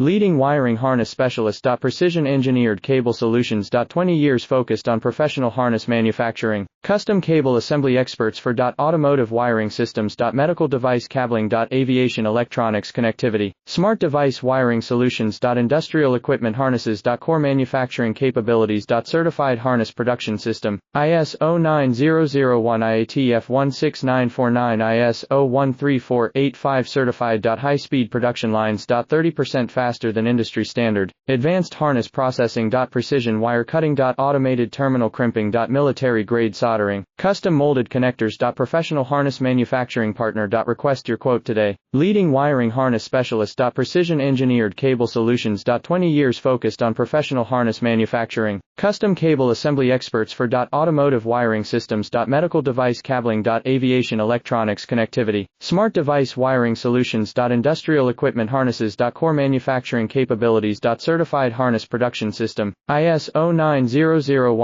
Leading wiring harness specialist. Precision engineered cable solutions. 20 years focused on professional harness manufacturing. Custom cable assembly experts for automotive wiring systems. Medical device cabling. Aviation electronics connectivity. Smart device wiring solutions. Industrial equipment harnesses. Core manufacturing capabilities. Certified harness production system. ISO 9001 IATF 16949 ISO 13485 certified. High speed production lines. 30% faster than industry standard. Advanced harness processing. Precision wire cutting. Automated terminal crimping. Military grade soldering. Custom molded connectors. Professional harness manufacturing partner. Request your quote today. Leading wiring harness specialist. Precision engineered cable solutions. 20 years focused on professional harness manufacturing. Custom cable assembly experts for automotive wiring systems. Medical device cabling. Aviation electronics connectivity. Smart device wiring solutions. Industrial equipment harnesses. Core manufacturing capabilities. Certified harness production system. ISO 9001